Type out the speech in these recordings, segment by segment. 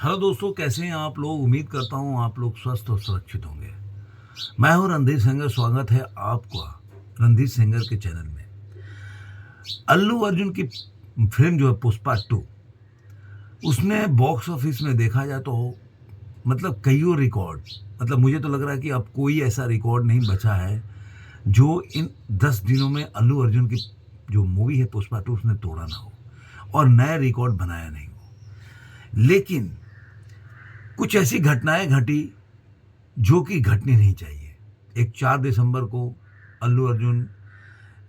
Hello दोस्तों, कैसे हैं आप लोग। उम्मीद करता हूं आप लोग स्वस्थ और सुरक्षित होंगे। मैं हूं रणधीर सेंगर। स्वागत है आपका रणधीर सेंगर के चैनल में। अल्लू अर्जुन की फिल्म जो है पुष्पा 2, उसने बॉक्स ऑफिस में देखा जाए तो मतलब कईयों रिकॉर्ड, मतलब मुझे तो लग रहा है कि अब कोई ऐसा रिकॉर्ड नहीं बचा है जो इन 10 दिनों में अल्लू अर्जुन की जो मूवी है पुष्पा 2 उसने तोड़ा ना हो और नया रिकॉर्ड बनाया नहीं हो। लेकिन कुछ ऐसी घटनाएं घटी जो कि घटनी नहीं चाहिए। एक 4 दिसंबर को अल्लू अर्जुन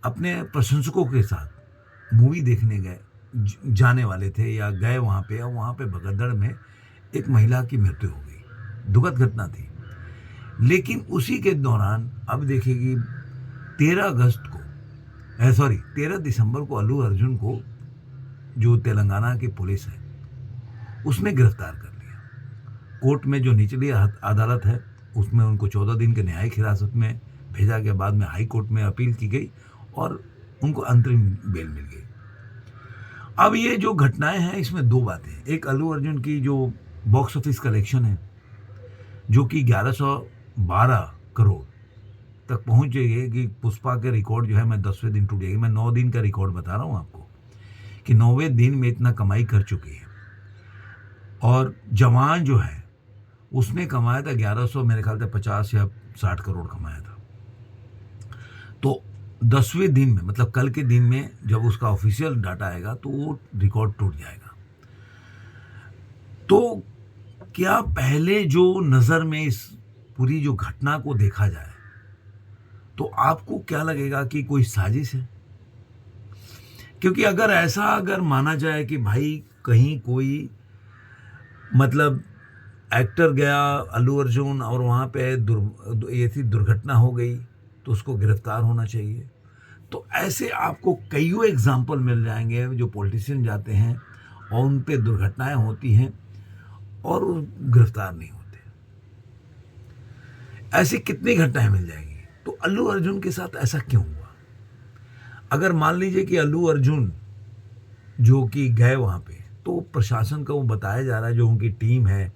अपने प्रशंसकों के साथ मूवी देखने जाने वाले थे या गए वहाँ पे, और वहाँ पे भगदड़ में एक महिला की मृत्यु हो गई। दुखद घटना थी। लेकिन उसी के दौरान अब देखिए 13 अगस्त को, सॉरी 13 दिसंबर को अल्लू अर्जुन को जो तेलंगाना की पुलिस है उसने गिरफ्तार कर लिया। कोर्ट में जो निचली अदालत है उसमें उनको 14 दिन के न्यायिक हिरासत में भेजा गया। बाद में हाई कोर्ट में अपील की गई और उनको अंतरिम बेल मिल गई। अब ये जो घटनाएं हैं इसमें दो बातें हैं। एक, अल्लू अर्जुन की जो बॉक्स ऑफिस कलेक्शन है जो कि 1112 करोड़ तक पहुंच गई कि पुष्पा के रिकॉर्ड जो है मैं 10वें दिन टूट जाएगी। मैं 9 दिन का रिकॉर्ड बता रहा हूं आपको कि 9वें दिन में इतना कमाई कर चुकी है। और जवान जो है उसने कमाया था 1100, मेरे ख्याल से 50 या 60 करोड़ कमाया था। तो 10वें दिन में, मतलब कल के दिन में जब उसका ऑफिशियल डाटा आएगा तो वो रिकॉर्ड टूट जाएगा। तो क्या पहले जो नज़र में इस पूरी जो घटना को देखा जाए तो आपको क्या लगेगा कि कोई साजिश है? क्योंकि अगर माना जाए कि भाई कहीं कोई मतलब एक्टर गया अल्लू अर्जुन और वहाँ पे ये थी दुर्घटना हो गई तो उसको गिरफ्तार होना चाहिए। तो ऐसे आपको कईयों एग्जाम्पल मिल जाएंगे जो पॉलिटिशियन जाते हैं और उन पे दुर्घटनाएं होती हैं और वो गिरफ्तार नहीं होते। ऐसी कितनी घटनाएं मिल जाएंगी। तो अल्लू अर्जुन के साथ ऐसा क्यों हुआ? अगर मान लीजिए कि अल्लू अर्जुन जो कि गए वहाँ पे, तो प्रशासन का वो बताया जा रहा है जो उनकी टीम है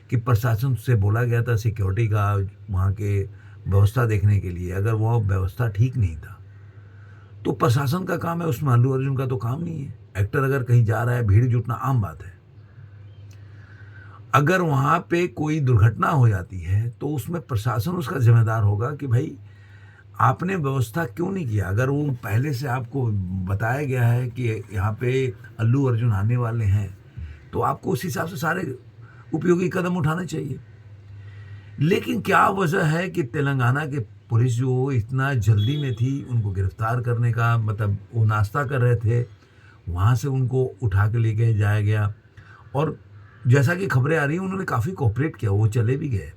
कि प्रशासन से बोला गया था सिक्योरिटी का वहाँ के व्यवस्था देखने के लिए। अगर वो व्यवस्था ठीक नहीं था तो प्रशासन का काम है, उसमें अल्लू अर्जुन का तो काम नहीं है। एक्टर अगर कहीं जा रहा है, भीड़ जुटना आम बात है। अगर वहाँ पे कोई दुर्घटना हो जाती है तो उसमें प्रशासन उसका जिम्मेदार होगा कि भाई आपने व्यवस्था क्यों नहीं किया। अगर वो पहले से आपको बताया गया है कि यहाँ पे अल्लू अर्जुन आने वाले हैं तो आपको उस हिसाब से सारे उपयोगी कदम उठाने चाहिए। लेकिन क्या वजह है कि तेलंगाना के पुलिस जो इतना जल्दी में थी उनको गिरफ्तार करने का, मतलब वो नाश्ता कर रहे थे, वहाँ से उनको उठा के लेके जाया गया। और जैसा कि खबरें आ रही हैं उन्होंने काफ़ी कोऑपरेट किया, वो चले भी गए।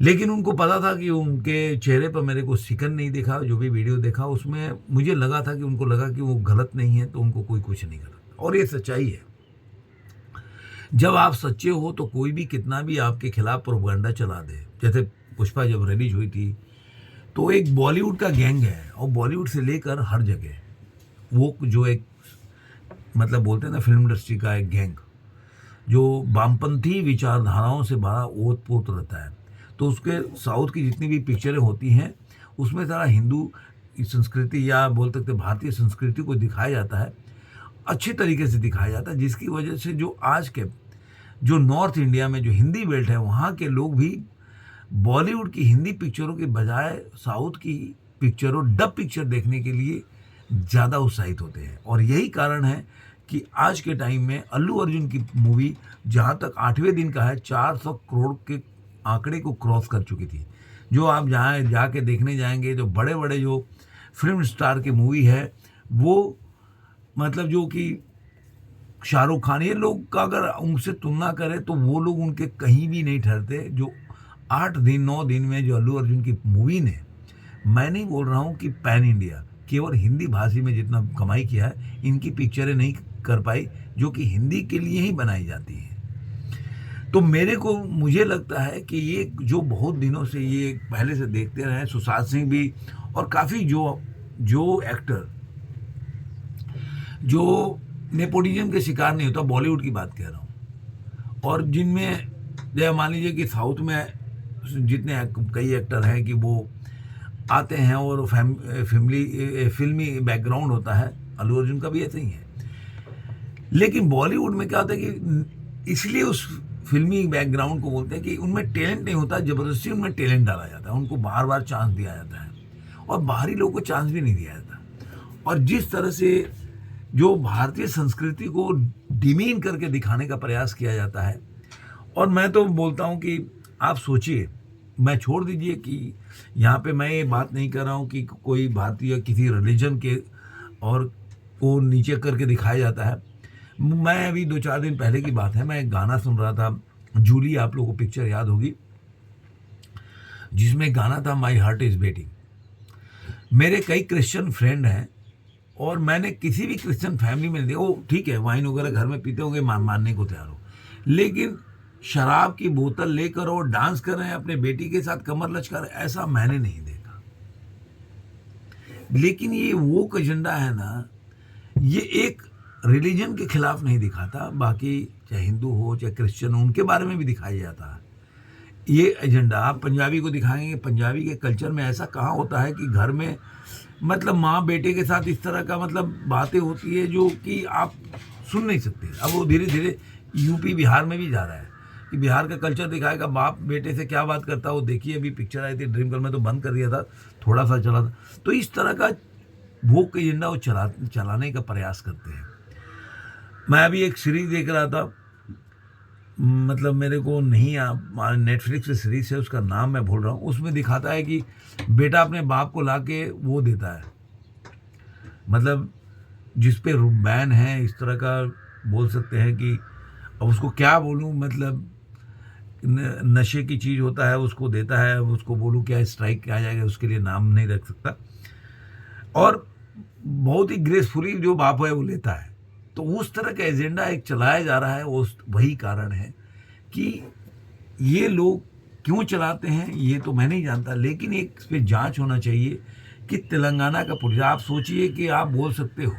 लेकिन उनको पता था कि उनके चेहरे पर मेरे को शिकन नहीं दिखा। जो भी वीडियो देखा उसमें मुझे लगा था कि उनको लगा कि वो गलत नहीं है तो उनको कोई कुछ नहीं करता। और ये सच्चाई है। जब आप सच्चे हो तो कोई भी कितना भी आपके खिलाफ प्रोपेगेंडा चला दे। जैसे पुष्पा जब रिलीज हुई थी तो एक बॉलीवुड का गैंग है और बॉलीवुड से लेकर हर जगह वो जो एक मतलब बोलते हैं ना फिल्म इंडस्ट्री का एक गैंग जो वामपंथी विचारधाराओं से बड़ा ओत पोत रहता है। तो उसके साउथ की जितनी भी पिक्चरें होती हैं उसमें ज़रा हिंदू संस्कृति या बोल सकते भारतीय संस्कृति को दिखाया जाता है, अच्छे तरीके से दिखाया जाता है, जिसकी वजह से जो आज के जो नॉर्थ इंडिया में जो हिंदी बेल्ट है वहाँ के लोग भी बॉलीवुड की हिंदी पिक्चरों के बजाय साउथ की पिक्चरों, डब पिक्चर देखने के लिए ज़्यादा उत्साहित होते हैं। और यही कारण है कि आज के टाइम में अल्लू अर्जुन की मूवी जहाँ तक 8वें दिन का है 400 करोड़ के आंकड़े को क्रॉस कर चुकी थी। जो आप जहाँ जाके देखने जाएंगे जो बड़े बड़े जो फिल्म स्टार की मूवी है वो, मतलब जो कि शाहरुख खान, ये लोग का अगर उनसे तुलना करें तो वो लोग उनके कहीं भी नहीं ठहरते। जो 8 दिन 9 दिन में जो अल्लू अर्जुन की मूवी ने, मैं नहीं बोल रहा हूँ कि पैन इंडिया, केवल हिंदी भाषी में जितना कमाई किया है इनकी पिक्चरें नहीं कर पाई जो कि हिंदी के लिए ही बनाई जाती हैं। तो मुझे लगता है कि ये जो बहुत दिनों से ये पहले से देखते रहे, सुशांत सिंह भी और काफ़ी जो जो एक्टर जो नेपोटिज्म के शिकार नहीं होता, बॉलीवुड की बात कह रहा हूँ, और जिनमें जैसे मान लीजिए कि साउथ में जितने कई एक्टर हैं कि वो आते हैं और फिल्मी बैकग्राउंड होता है, अल्लू अर्जुन का भी ऐसे ही है। लेकिन बॉलीवुड में क्या होता है कि इसलिए उस फिल्मी बैकग्राउंड को बोलते हैं कि उनमें टैलेंट नहीं होता, ज़बरदस्ती उनमें टैलेंट डाला जाता है, उनको बार बार चांस दिया जाता है और बाहरी लोगों को चांस भी नहीं दिया जाता। और जिस तरह से जो भारतीय संस्कृति को डिमीन करके दिखाने का प्रयास किया जाता है, और मैं तो बोलता हूँ कि आप सोचिए, मैं छोड़ दीजिए कि यहाँ पे मैं ये बात नहीं कर रहा हूँ कि कोई भारतीय किसी रिलीजन के और को नीचे करके दिखाया जाता है। मैं अभी 2-4 दिन पहले की बात है, मैं एक गाना सुन रहा था, जूली, आप लोगों को पिक्चर याद होगी, जिसमें गाना था माई हार्ट इज़ बीटिंग। मेरे कई क्रिश्चियन फ्रेंड हैं और मैंने किसी भी क्रिश्चियन फैमिली में नहीं देखा, वो ठीक है वाइन वगैरह घर में पीते होंगे, मानने को तैयार हो, लेकिन शराब की बोतल लेकर और डांस कर रहे हैं अपने बेटी के साथ कमर लचका रहे, ऐसा मैंने नहीं देखा। लेकिन ये वो एजेंडा है ना, ये एक रिलीजन के खिलाफ नहीं दिखाता, बाकी चाहे हिंदू हो चाहे क्रिश्चियन हो, उनके बारे में भी दिखाया जाता है ये एजेंडा। आप पंजाबी को दिखाएंगे, पंजाबी के कल्चर में ऐसा कहाँ होता है कि घर में मतलब माँ बेटे के साथ इस तरह का मतलब बातें होती है जो कि आप सुन नहीं सकते। अब वो धीरे धीरे यूपी बिहार में भी जा रहा है कि बिहार का कल्चर दिखाएगा, बाप बेटे से क्या बात करता है वो देखिए। अभी पिक्चर आई थी ड्रीम गर्ल में, तो बंद कर दिया था, थोड़ा सा चला था। तो इस तरह का वो एजेंडा वो चलाने का प्रयास करते हैं। मैं अभी एक सीरीज देख रहा था, मतलब मेरे को नहीं नेटफ्लिक्स पे सीरीज है, उसका नाम मैं भूल रहा हूँ। उसमें दिखाता है कि बेटा अपने बाप को ला के वो देता है, मतलब जिस पे बैन है इस तरह का, बोल सकते हैं कि अब उसको क्या बोलूँ, मतलब नशे की चीज़ होता है, उसको देता है, उसको बोलूँ क्या स्ट्राइक क्या आ जाएगा, उसके लिए नाम नहीं रख सकता। और बहुत ही ग्रेसफुली जो बाप है वो लेता है। तो उस तरह का एजेंडा एक चलाया जा रहा है। उस वही कारण है कि ये लोग क्यों चलाते हैं ये तो मैं नहीं जानता, लेकिन एक इस पर जांच होना चाहिए कि तेलंगाना का पुलिस, आप सोचिए कि आप बोल सकते हो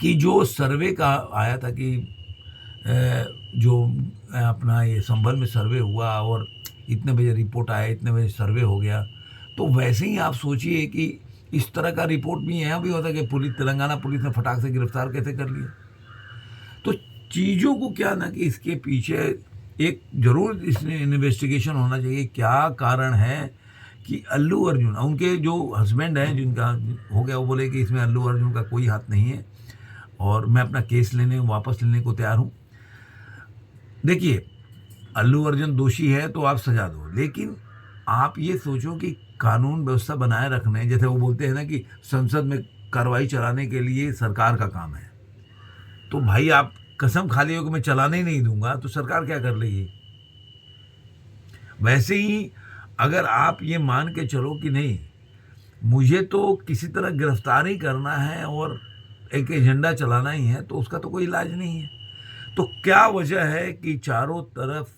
कि जो सर्वे का आया था कि जो अपना ये संभल में सर्वे हुआ और इतने बजे रिपोर्ट आया, इतने बजे सर्वे हो गया, तो वैसे ही आप सोचिए कि इस तरह का रिपोर्ट भी यहाँ भी होता कि पुलिस, तेलंगाना पुलिस ने फटाक से गिरफ्तार कैसे कर लिया। तो चीज़ों को क्या ना कि इसके पीछे एक जरूर इसमें इन्वेस्टिगेशन होना चाहिए, क्या कारण है कि अल्लू अर्जुन, उनके जो हस्बैंड हैं जिनका हो गया, वो बोले कि इसमें अल्लू अर्जुन का कोई हाथ नहीं है और मैं अपना केस वापस लेने को तैयार हूँ। देखिए, अल्लू अर्जुन दोषी है तो आप सजा दो, लेकिन आप ये सोचो कि कानून व्यवस्था बनाए रखने, जैसे वो बोलते हैं ना कि संसद में कार्रवाई चलाने के लिए सरकार का काम है, तो भाई आप कसम खा लियो कि मैं चलाने ही नहीं दूंगा, तो सरकार क्या कर लेगी। वैसे ही अगर आप ये मान के चलो कि नहीं, मुझे तो किसी तरह गिरफ्तार ही करना है और एक एजेंडा चलाना ही है, तो उसका तो कोई इलाज नहीं है। तो क्या वजह है कि चारों तरफ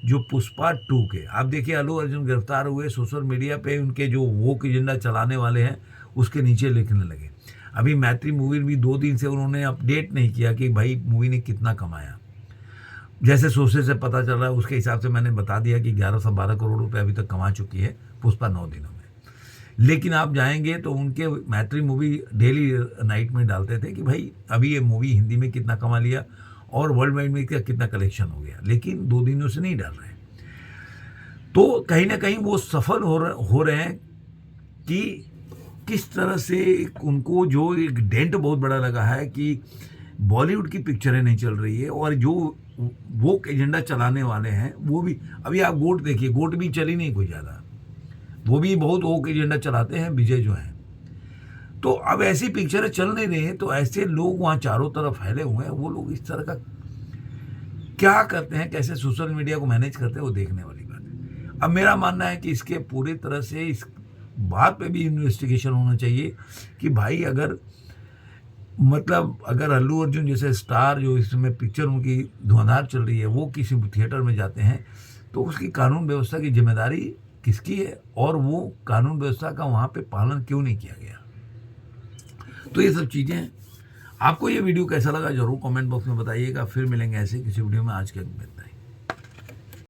जो पुष्पा 2 के, आप देखिए अल्लू अर्जुन गिरफ्तार हुए, सोशल मीडिया पे उनके जो वो एजेंडा चलाने वाले हैं उसके नीचे लिखने लगे। अभी मैत्री मूवी भी 2 दिन से उन्होंने अपडेट नहीं किया कि भाई मूवी ने कितना कमाया। जैसे सोर्सेज से पता चल रहा है उसके हिसाब से मैंने बता दिया कि 11 से 12 करोड़ रुपए अभी तक कमा चुकी है पुष्पा 9 दिनों में। लेकिन आप जाएंगे तो उनके मैत्री मूवी डेली नाइट में डालते थे कि भाई अभी ये मूवी हिंदी में कितना कमा लिया और वर्ल्ड वाइड में कितना कलेक्शन हो गया, लेकिन 2 दिनों से नहीं डाल रहे हैं। तो कहीं ना कहीं वो सफल हो रहे हैं कि किस तरह से उनको जो एक डेंट बहुत बड़ा लगा है कि बॉलीवुड की पिक्चरें नहीं चल रही है और जो वो एजेंडा चलाने वाले हैं वो भी, अभी आप गोट देखिए, गोट भी चली नहीं कोई ज़्यादा, वो भी बहुत वो एजेंडा चलाते हैं विजय जो हैं। तो अब ऐसी पिक्चरें चल नहीं रही हैं, तो ऐसे लोग वहाँ चारों तरफ फैले हुए हैं, वो लोग इस तरह का क्या करते हैं, कैसे सोशल मीडिया को मैनेज करते हैं, वो देखने वाली बात है। अब मेरा मानना है कि इसके पूरी तरह से इस बात पे भी इन्वेस्टिगेशन होना चाहिए कि भाई अगर मतलब अगर अल्लू अर्जुन जैसे स्टार जो इसमें पिक्चर उनकी धुआंधार चल रही है वो किसी थिएटर में जाते हैं, तो उसकी कानून व्यवस्था की जिम्मेदारी किसकी है और वो कानून व्यवस्था का वहाँ पे पालन क्यों नहीं किया गया। तो ये सब चीज़ें आपको ये वीडियो कैसा लगा ज़रूर कमेंट बॉक्स में बताइएगा। फिर मिलेंगे ऐसे किसी वीडियो में। आज के लिए इतना ही।